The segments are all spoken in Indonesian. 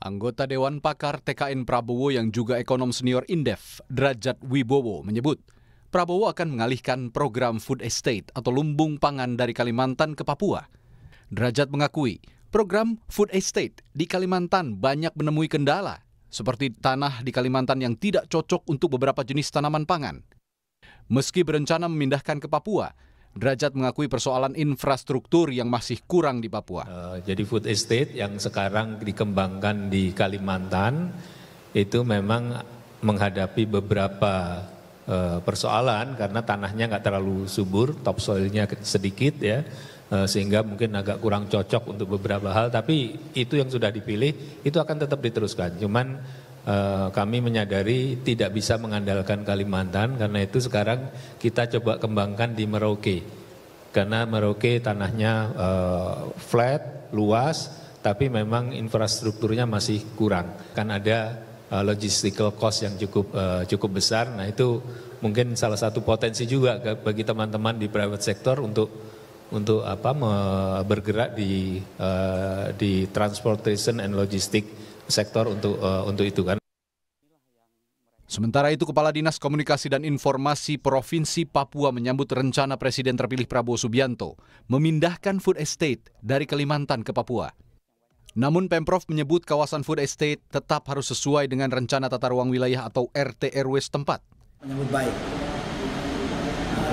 Anggota Dewan Pakar TKN Prabowo yang juga ekonom senior Indef, Drajat Wibowo, menyebut Prabowo akan mengalihkan program food estate atau lumbung pangan dari Kalimantan ke Papua. Drajat mengakui program food estate di Kalimantan banyak menemui kendala, seperti tanah di Kalimantan yang tidak cocok untuk beberapa jenis tanaman pangan. Meski berencana memindahkan ke Papua, Drajat mengakui persoalan infrastruktur yang masih kurang di Papua. Jadi food estate yang sekarang dikembangkan di Kalimantan itu memang menghadapi beberapa persoalan karena tanahnya nggak terlalu subur, topsoilnya sedikit ya, sehingga mungkin agak kurang cocok untuk beberapa hal. Tapi itu yang sudah dipilih itu akan tetap diteruskan. Cuman kami menyadari tidak bisa mengandalkan Kalimantan, karena itu sekarang kita coba kembangkan di Merauke. Karena Merauke tanahnya flat, luas, tapi memang infrastrukturnya masih kurang. Kan ada logistical cost yang cukup besar. Nah itu mungkin salah satu potensi juga bagi teman-teman di private sector untuk bergerak di transportation and logistik sektor untuk itu kan. Sementara itu, Kepala Dinas Komunikasi dan Informasi Provinsi Papua menyambut rencana Presiden terpilih Prabowo Subianto memindahkan food estate dari Kalimantan ke Papua. Namun Pemprov menyebut kawasan food estate tetap harus sesuai dengan rencana tata ruang wilayah atau RT/RW setempat. Menyambut baik.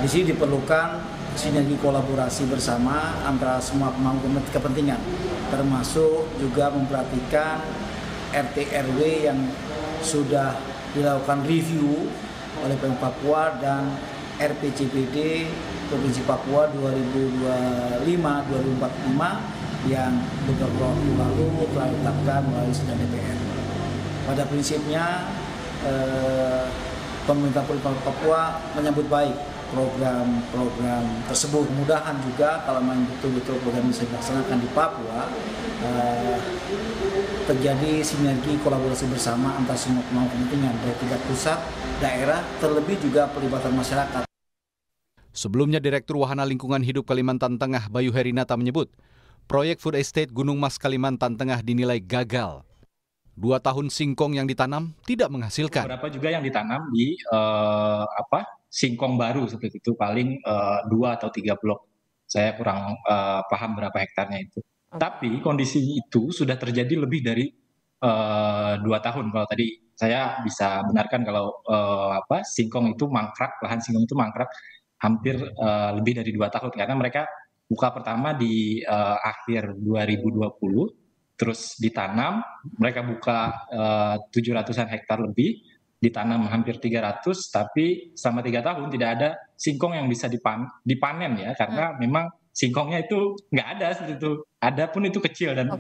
Di sini diperlukan sinergi kolaborasi bersama antara semua pemangku kepentingan, termasuk juga memperhatikan RT/RW yang sudah dilakukan review oleh Pemprov Papua dan RPCPD Provinsi Papua 2025-2045 yang beberapa waktu lalu telah ditetapkan melalui sidang DPR. Pada prinsipnya pemerintah Provinsi Papua menyambut baik program-program tersebut. Mudahan juga kalau memang betul-betul program bisa dilaksanakan di Papua, terjadi sinergi kolaborasi bersama antara semua pemangku kepentingan dari tingkat pusat, daerah, terlebih juga pelibatan masyarakat. Sebelumnya Direktur Wahana Lingkungan Hidup Kalimantan Tengah Bayu Herinata menyebut proyek food estate Gunung Mas Kalimantan Tengah dinilai gagal. 2 tahun singkong yang ditanam tidak menghasilkan. Beberapa juga yang ditanam di singkong baru seperti itu, paling 2 atau 3 blok. Saya kurang paham berapa hektarnya itu. Tapi kondisi itu sudah terjadi lebih dari 2 tahun. Kalau tadi saya bisa benarkan kalau singkong itu mangkrak, lahan singkong itu mangkrak hampir lebih dari 2 tahun, karena mereka buka pertama di akhir 2020, terus ditanam, mereka buka 700-an hektar lebih, ditanam hampir 300, tapi selama 3 tahun tidak ada singkong yang bisa dipanen ya, karena memang singkongnya itu nggak ada seperti itu. Ada pun itu kecil. Dan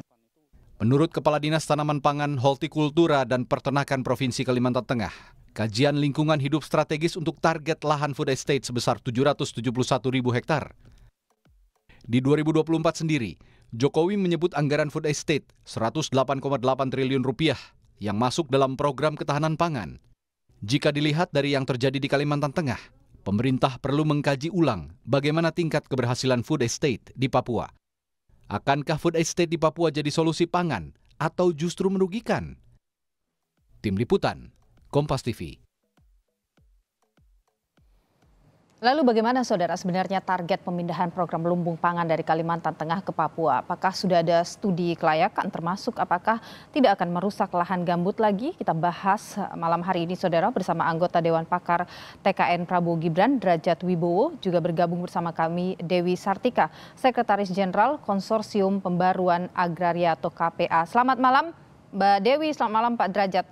menurut Kepala Dinas Tanaman Pangan, Hortikultura dan Peternakan Provinsi Kalimantan Tengah, kajian lingkungan hidup strategis untuk target lahan food estate sebesar 771.000 hektar. Di 2024 sendiri, Jokowi menyebut anggaran food estate 108,8 triliun rupiah yang masuk dalam program ketahanan pangan. Jika dilihat dari yang terjadi di Kalimantan Tengah, pemerintah perlu mengkaji ulang bagaimana tingkat keberhasilan food estate di Papua. Akankah food estate di Papua jadi solusi pangan atau justru merugikan? Tim Liputan, Kompas TV. Lalu bagaimana saudara sebenarnya target pemindahan program lumbung pangan dari Kalimantan Tengah ke Papua? Apakah sudah ada studi kelayakan, termasuk apakah tidak akan merusak lahan gambut lagi? Kita bahas malam hari ini saudara bersama anggota Dewan Pakar TKN Prabowo Gibran, Drajat Wibowo, juga bergabung bersama kami Dewi Sartika, Sekretaris Jenderal Konsorsium Pembaruan Agraria atau KPA. Selamat malam Mbak Dewi, selamat malam Pak Drajat.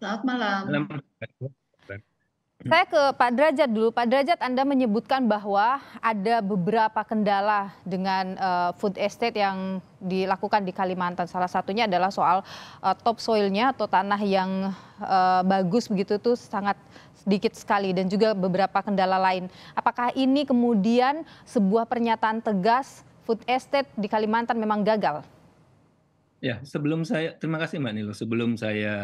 Selamat malam. Saya ke Pak Drajat dulu. Pak Drajat, Anda menyebutkan bahwa ada beberapa kendala dengan food estate yang dilakukan di Kalimantan. Salah satunya adalah soal topsoilnya atau tanah yang bagus begitu tuh sangat sedikit sekali, dan juga beberapa kendala lain. Apakah ini kemudian sebuah pernyataan tegas food estate di Kalimantan memang gagal? Ya, terima kasih Mbak Nilo. Sebelum saya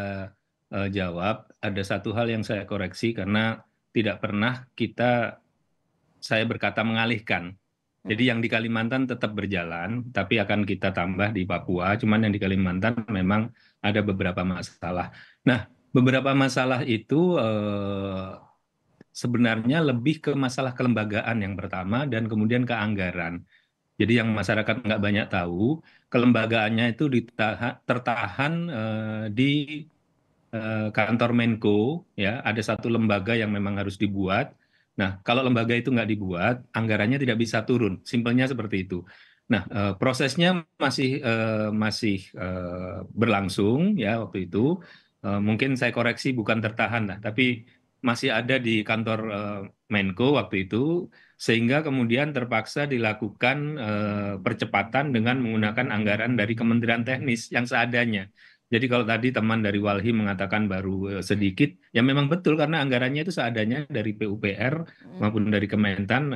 jawab, ada satu hal yang saya koreksi karena tidak pernah saya berkata mengalihkan. Jadi yang di Kalimantan tetap berjalan, tapi akan kita tambah di Papua. Cuman yang di Kalimantan memang ada beberapa masalah. Nah, beberapa masalah itu sebenarnya lebih ke masalah kelembagaan yang pertama dan kemudian ke anggaran. Jadi yang masyarakat nggak banyak tahu, kelembagaannya itu tertahan di kantor Menko, ya ada satu lembaga yang memang harus dibuat. Nah, kalau lembaga itu nggak dibuat, anggarannya tidak bisa turun. Simpelnya seperti itu. Nah, prosesnya masih berlangsung ya waktu itu. Mungkin saya koreksi bukan tertahan lah, tapi masih ada di kantor Menko waktu itu, sehingga kemudian terpaksa dilakukan percepatan dengan menggunakan anggaran dari Kementerian Teknis yang seadanya. Jadi kalau tadi teman dari Walhi mengatakan baru sedikit, ya memang betul karena anggarannya itu seadanya dari PUPR maupun dari Kementan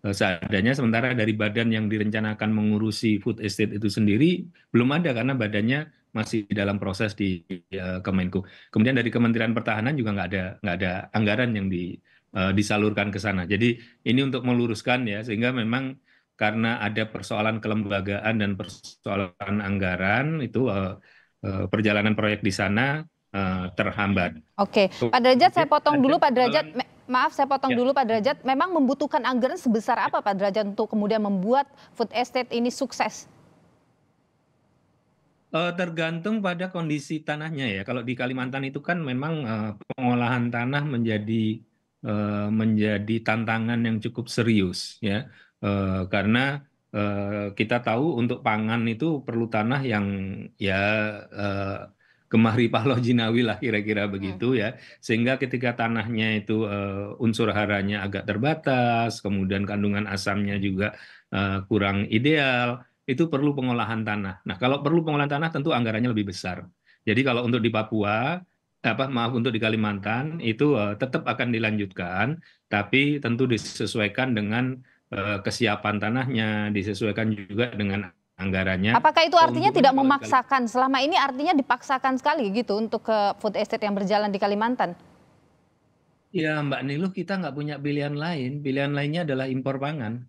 seadanya, sementara dari badan yang direncanakan mengurusi food estate itu sendiri belum ada karena badannya masih dalam proses di Kemenko. Kemudian dari Kementerian Pertahanan juga nggak ada anggaran yang disalurkan ke sana. Jadi ini untuk meluruskan ya, sehingga memang karena ada persoalan kelembagaan dan persoalan anggaran itu perjalanan proyek di sana terhambat. Oke, Pak Derajat saya potong dulu Pak Derajat. Persoalan- Maaf, saya potong Ya. dulu Pak Derajat. Memang membutuhkan anggaran sebesar apa Pak Derajat untuk kemudian membuat food estate ini sukses? Tergantung pada kondisi tanahnya ya. Kalau di Kalimantan itu kan memang pengolahan tanah menjadi tantangan yang cukup serius ya. Karena kita tahu untuk pangan itu perlu tanah yang ya gemah ripah loh jinawi lah kira-kira begitu ya. Sehingga ketika tanahnya itu unsur haranya agak terbatas, kemudian kandungan asamnya juga kurang ideal, itu perlu pengolahan tanah. Nah, kalau perlu pengolahan tanah tentu anggarannya lebih besar. Jadi kalau untuk di Papua, untuk di Kalimantan itu tetap akan dilanjutkan, tapi tentu disesuaikan dengan kesiapan tanahnya, disesuaikan juga dengan anggarannya. Apakah itu artinya Keuntungan tidak kalau di memaksakan? Selama ini artinya dipaksakan sekali gitu untuk ke food estate yang berjalan di Kalimantan. Ya, Mbak Niluh, kita nggak punya pilihan lain. Pilihan lainnya adalah impor pangan.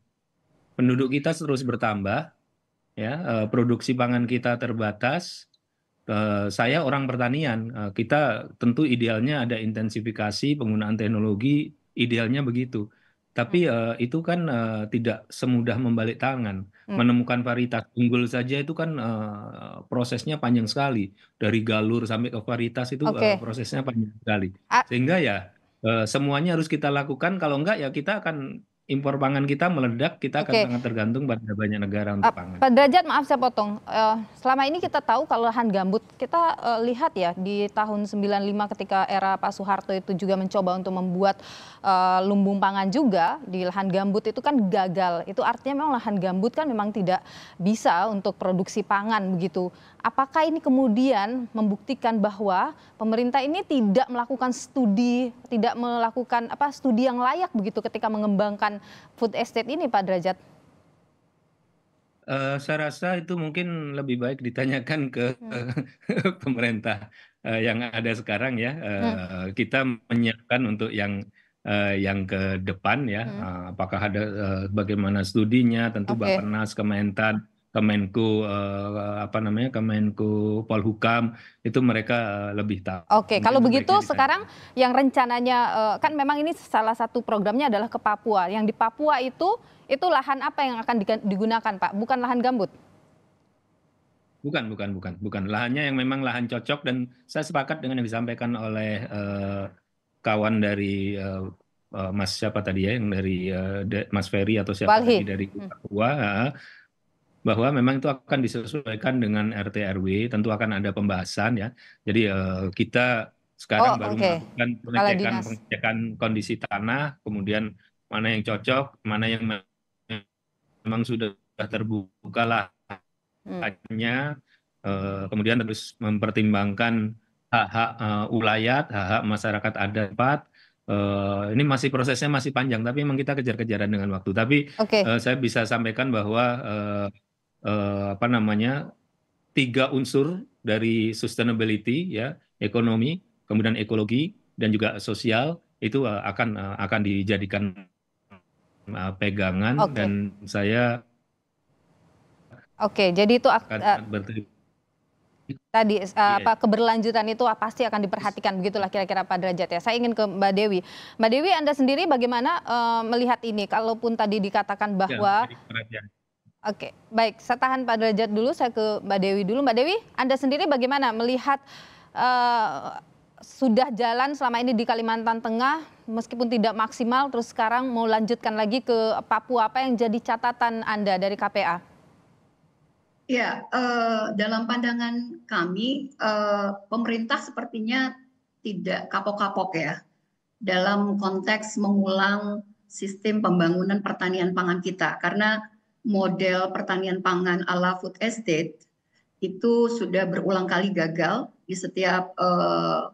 Penduduk kita terus bertambah, ya, produksi pangan kita terbatas. Saya orang pertanian, kita tentu idealnya ada intensifikasi penggunaan teknologi, idealnya begitu. Tapi itu kan tidak semudah membalik tangan. Menemukan varietas unggul saja itu kan prosesnya panjang sekali. Dari galur sampai ke varietas itu Oke. prosesnya panjang sekali. A- Sehingga ya semuanya harus kita lakukan. Kalau enggak ya kita akan impor pangan kita meledak, kita akan Oke. sangat tergantung pada banyak negara untuk pangan. Pak Derajat, maaf saya potong. Selama ini kita tahu kalau lahan gambut, kita lihat ya di tahun 95 ketika era Pak Soeharto itu juga mencoba untuk membuat lumbung pangan juga di lahan gambut itu kan gagal. Itu artinya memang lahan gambut kan memang tidak bisa untuk produksi pangan begitu. Apakah ini kemudian membuktikan bahwa pemerintah ini tidak melakukan studi yang layak begitu ketika mengembangkan food estate ini, Pak Derajat? Saya rasa itu mungkin lebih baik ditanyakan ke pemerintah yang ada sekarang ya. Kita menyiapkan untuk yang ke depan ya. Apakah ada bagaimana studinya? Tentu Oke. Bappenas, Kementan, Kemenko Kemenko Polhukam itu mereka lebih tahu. Oke, Mungkin kalau sebaiknya begitu ditanyakan. sekarang yang rencananya kan memang ini salah satu programnya adalah ke Papua. Yang di Papua itu lahan apa yang akan digunakan, Pak? Bukan lahan gambut. Bukan. Lahannya yang memang lahan cocok, dan saya sepakat dengan yang disampaikan oleh kawan dari Mas siapa tadi ya, yang dari Mas Ferry atau siapa Walhi. tadi dari Papua, bahwa memang itu akan disesuaikan dengan RT RW, tentu akan ada pembahasan ya. Jadi kita sekarang baru oke. melakukan Dinas. pengecekan kondisi tanah, kemudian mana yang cocok, mana yang memang sudah terbuka lahannya, kemudian terus mempertimbangkan hak-hak ulayat, hak-hak masyarakat adat. Ini prosesnya masih panjang, tapi memang kita kejar-kejaran dengan waktu. Tapi Oke. saya bisa sampaikan bahwa 3 unsur dari sustainability ya, ekonomi, kemudian ekologi dan juga sosial itu akan dijadikan pegangan Oke. dan saya Oke, jadi itu akan sangat berterima tadi Iya. keberlanjutan itu pasti akan diperhatikan, begitulah kira-kira Pak Derajat ya. Saya ingin ke Mbak Dewi. Mbak Dewi, Anda sendiri bagaimana melihat ini? Kalaupun tadi dikatakan Ya, bahwa menjadi perhatian. Oke, baik. Saya tahan Pak Derajat dulu, saya ke Mbak Dewi dulu. Mbak Dewi, Anda sendiri bagaimana melihat sudah jalan selama ini di Kalimantan Tengah, meskipun tidak maksimal, terus sekarang mau lanjutkan lagi ke Papua. Apa yang jadi catatan Anda dari KPA? Ya, dalam pandangan kami, pemerintah sepertinya tidak kapok-kapok ya dalam konteks mengulang sistem pembangunan pertanian pangan kita. Karena model pertanian pangan ala food estate itu sudah berulang kali gagal di setiap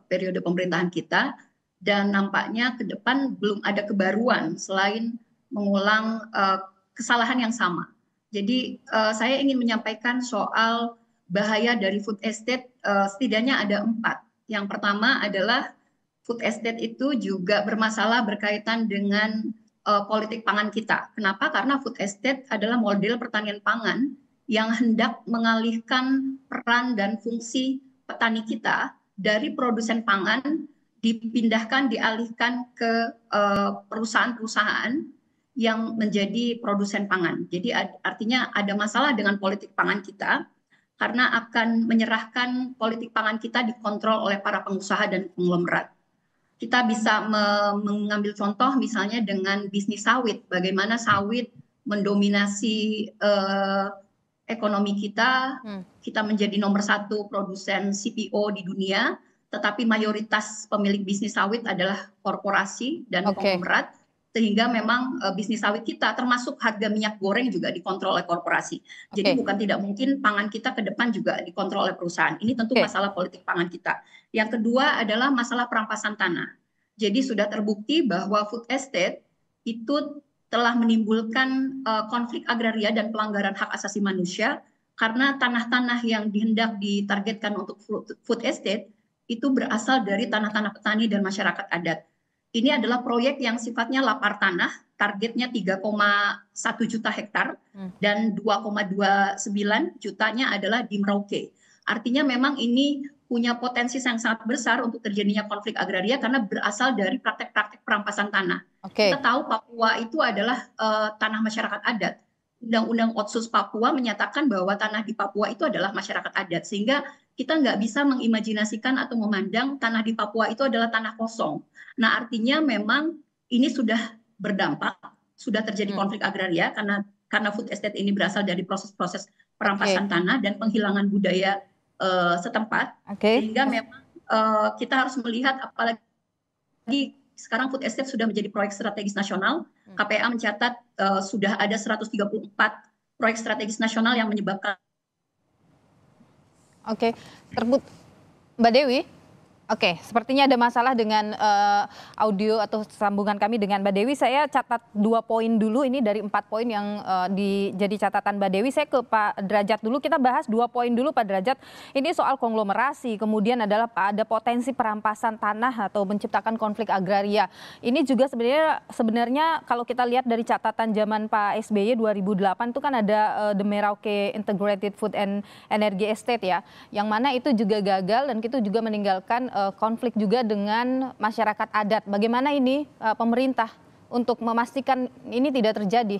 periode pemerintahan kita, dan nampaknya ke depan belum ada kebaruan selain mengulang kesalahan yang sama. Jadi saya ingin menyampaikan soal bahaya dari food estate, setidaknya ada 4. Yang pertama adalah food estate itu juga bermasalah berkaitan dengan politik pangan kita. Kenapa? Karena food estate adalah model pertanian pangan yang hendak mengalihkan peran dan fungsi petani kita dari produsen pangan, dialihkan ke perusahaan-perusahaan yang menjadi produsen pangan. Jadi artinya ada masalah dengan politik pangan kita karena akan menyerahkan politik pangan kita dikontrol oleh para pengusaha dan konglomerat. Kita bisa mengambil contoh misalnya dengan bisnis sawit, bagaimana sawit mendominasi ekonomi kita, kita menjadi nomor 1 produsen CPO di dunia, tetapi mayoritas pemilik bisnis sawit adalah korporasi dan konglomerat, sehingga memang bisnis sawit kita termasuk harga minyak goreng juga dikontrol oleh korporasi. Jadi bukan tidak mungkin pangan kita ke depan juga dikontrol oleh perusahaan. Ini tentu masalah politik pangan kita. Yang kedua adalah masalah perampasan tanah. Jadi sudah terbukti bahwa food estate itu telah menimbulkan konflik agraria dan pelanggaran hak asasi manusia karena tanah-tanah yang dihendak ditargetkan untuk food estate itu berasal dari tanah-tanah petani dan masyarakat adat. Ini adalah proyek yang sifatnya lapar tanah, targetnya 3,1 juta hektar dan 2,29 jutanya adalah di Merauke. Artinya memang ini punya potensi yang sangat besar untuk terjadinya konflik agraria karena berasal dari praktek-praktek perampasan tanah. Kita tahu Papua itu adalah tanah masyarakat adat. Undang-Undang Otsus Papua menyatakan bahwa tanah di Papua itu adalah masyarakat adat, sehingga kita nggak bisa mengimajinasikan atau memandang tanah di Papua itu adalah tanah kosong. Nah, artinya memang ini sudah berdampak, sudah terjadi konflik agraria karena food estate ini berasal dari proses-proses perampasan tanah dan penghilangan budaya setempat, sehingga memang kita harus melihat, apalagi sekarang food estate sudah menjadi proyek strategis nasional. KPA mencatat sudah ada 134 proyek strategis nasional yang menyebabkan. Mbak Dewi. Oke, sepertinya ada masalah dengan audio atau sambungan kami dengan Mbak Dewi. Saya catat 2 poin dulu, ini dari 4 poin yang jadi catatan Mbak Dewi. Saya ke Pak Derajat dulu, kita bahas 2 poin dulu Pak Derajat. Ini soal konglomerasi, kemudian adalah ada potensi perampasan tanah atau menciptakan konflik agraria. Ini juga sebenarnya kalau kita lihat dari catatan zaman Pak SBY 2008 itu kan ada The Merauke Integrated Food and Energy Estate ya, yang mana itu juga gagal dan itu juga meninggalkan konflik juga dengan masyarakat adat. Bagaimana ini pemerintah untuk memastikan ini tidak terjadi?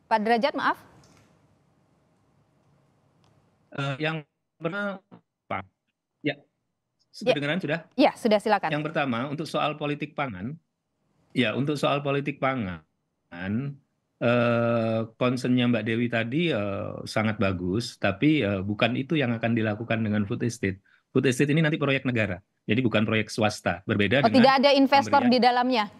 Pak Derajat, maaf. Yang pertama, Pak, ya, kedengaran sudah? Ya, sudah, silakan. Yang pertama, untuk soal politik pangan, concernnya Mbak Dewi tadi sangat bagus, tapi bukan itu yang akan dilakukan dengan food estate. Food estate ini nanti proyek negara, jadi bukan proyek swasta. Berbeda dengan tidak ada investor di dalamnya?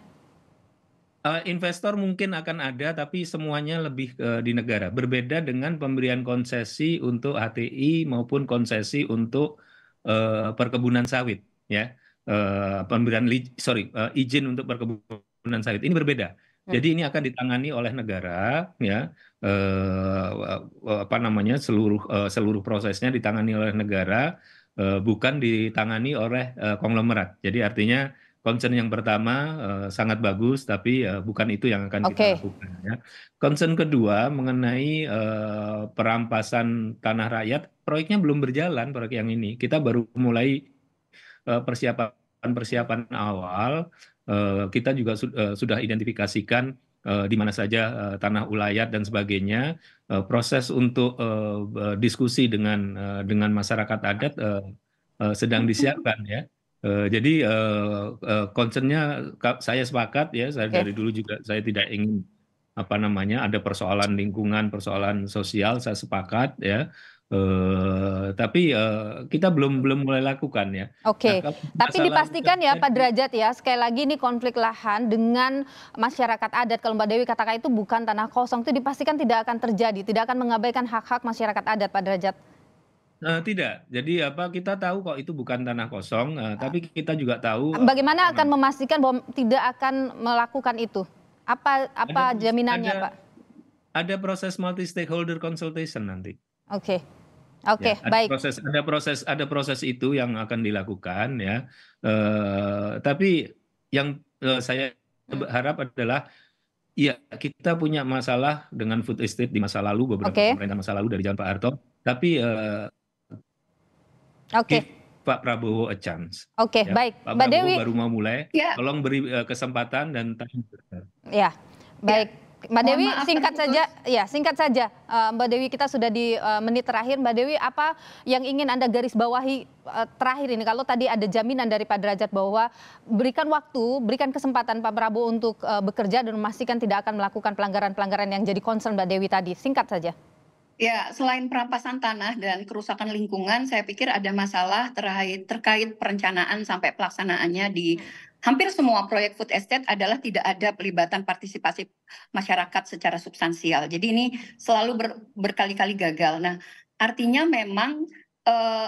Investor mungkin akan ada, tapi semuanya lebih di negara. Berbeda dengan pemberian konsesi untuk HTI maupun konsesi untuk perkebunan sawit, ya. Pemberian izin untuk perkebunan sawit ini berbeda. Jadi ini akan ditangani oleh negara, ya, seluruh prosesnya ditangani oleh negara, bukan ditangani oleh konglomerat. Jadi artinya concern yang pertama sangat bagus, tapi bukan itu yang akan Oke. kita lakukan ya. Concern kedua mengenai perampasan tanah rakyat, proyeknya belum berjalan proyek yang ini. Kita baru mulai persiapan awal. Kita juga sudah identifikasikan di mana saja tanah ulayat dan sebagainya. Proses untuk diskusi dengan masyarakat adat sedang disiapkan ya. Jadi concernnya saya sepakat ya, saya dari dulu juga saya tidak ingin ada persoalan lingkungan, persoalan sosial, saya sepakat ya. Tapi kita belum mulai lakukan ya. Oke, Nah, tapi dipastikan ya Pak Derajat ya, sekali lagi ini konflik lahan dengan masyarakat adat, kalau Mbak Dewi katakan itu bukan tanah kosong, itu dipastikan tidak akan terjadi, tidak akan mengabaikan hak-hak masyarakat adat, Pak Derajat. Tidak. Jadi kita tahu kok itu bukan tanah kosong, tapi kita juga tahu. Bagaimana akan memastikan bahwa tidak akan melakukan itu? Apa jaminannya, Pak? Ada proses multi stakeholder consultation nanti. Oke, Ya, baik. ada proses itu yang akan dilakukan ya. Tapi yang saya harap adalah ya kita punya masalah dengan food estate di masa lalu, beberapa pemerintah masa lalu dari zaman Pak Harto. Tapi give Pak Prabowo a chance. Oke, ya. Pak Mbak Dewi baru mau mulai, tolong beri kesempatan dan time. Ya, baik. Mbak Dewi, singkat saja. Mbak Dewi, kita sudah di menit terakhir. Mbak Dewi, apa yang ingin Anda garis bawahi terakhir ini? Kalau tadi ada jaminan dari Pak Derajat bahwa berikan waktu, berikan kesempatan Pak Prabowo untuk bekerja dan memastikan tidak akan melakukan pelanggaran-pelanggaran yang jadi concern Mbak Dewi tadi. Singkat saja. Ya, selain perampasan tanah dan kerusakan lingkungan, saya pikir ada masalah terkait perencanaan sampai pelaksanaannya di hampir semua proyek food estate adalah tidak ada pelibatan partisipasi masyarakat secara substansial. Jadi ini selalu berkali-kali gagal. Nah, artinya memang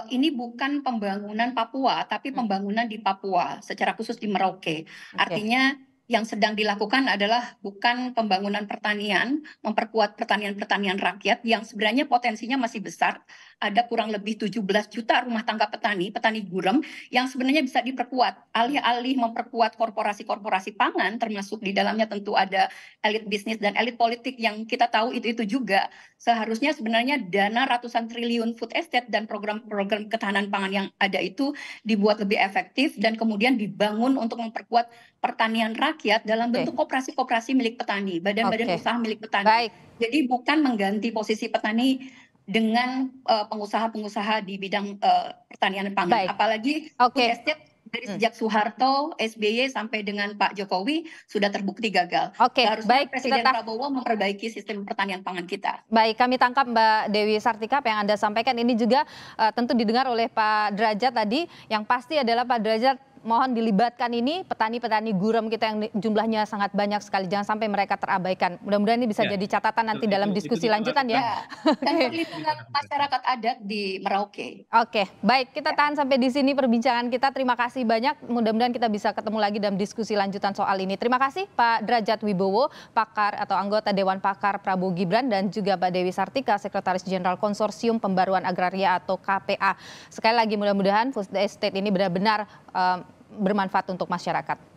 ini bukan pembangunan Papua, tapi pembangunan di Papua, secara khusus di Merauke. Artinya yang sedang dilakukan adalah bukan pembangunan pertanian, memperkuat pertanian rakyat yang sebenarnya potensinya masih besar. Ada kurang lebih 17 juta rumah tangga petani gurem yang sebenarnya bisa diperkuat. Alih-alih memperkuat korporasi-korporasi pangan, termasuk di dalamnya tentu ada elit bisnis dan elit politik yang kita tahu itu juga. Seharusnya sebenarnya dana ratusan triliun food estate dan program-program ketahanan pangan yang ada itu dibuat lebih efektif dan kemudian dibangun untuk memperkuat pertanian rakyat dalam bentuk koperasi-koperasi milik petani, badan-badan usaha milik petani. Baik. Jadi bukan mengganti posisi petani dengan pengusaha-pengusaha di bidang pertanian pangan. Apalagi food estate dari sejak Soeharto, SBY sampai dengan Pak Jokowi sudah terbukti gagal. Seharusnya Presiden Prabowo memperbaiki sistem pertanian pangan kita. Baik, kami tangkap Mbak Dewi Sartika apa yang Anda sampaikan ini juga tentu didengar oleh Pak Derajat tadi. Yang pasti adalah Pak Derajat mohon dilibatkan ini petani-petani gurem kita yang jumlahnya sangat banyak sekali, jangan sampai mereka terabaikan. Mudah-mudahan ini bisa jadi catatan nanti dalam diskusi lanjutan ya. Dan perlindungan masyarakat adat di Merauke. Oke, baik, kita tahan sampai di sini perbincangan kita. Terima kasih banyak. Mudah-mudahan kita bisa ketemu lagi dalam diskusi lanjutan soal ini. Terima kasih Pak Derajat Wibowo, pakar atau anggota Dewan Pakar Prabowo Gibran, dan juga Mbak Dewi Sartika, Sekretaris Jenderal Konsorsium Pembaruan Agraria atau KPA. Sekali lagi mudah-mudahan food estate ini benar-benar bermanfaat untuk masyarakat.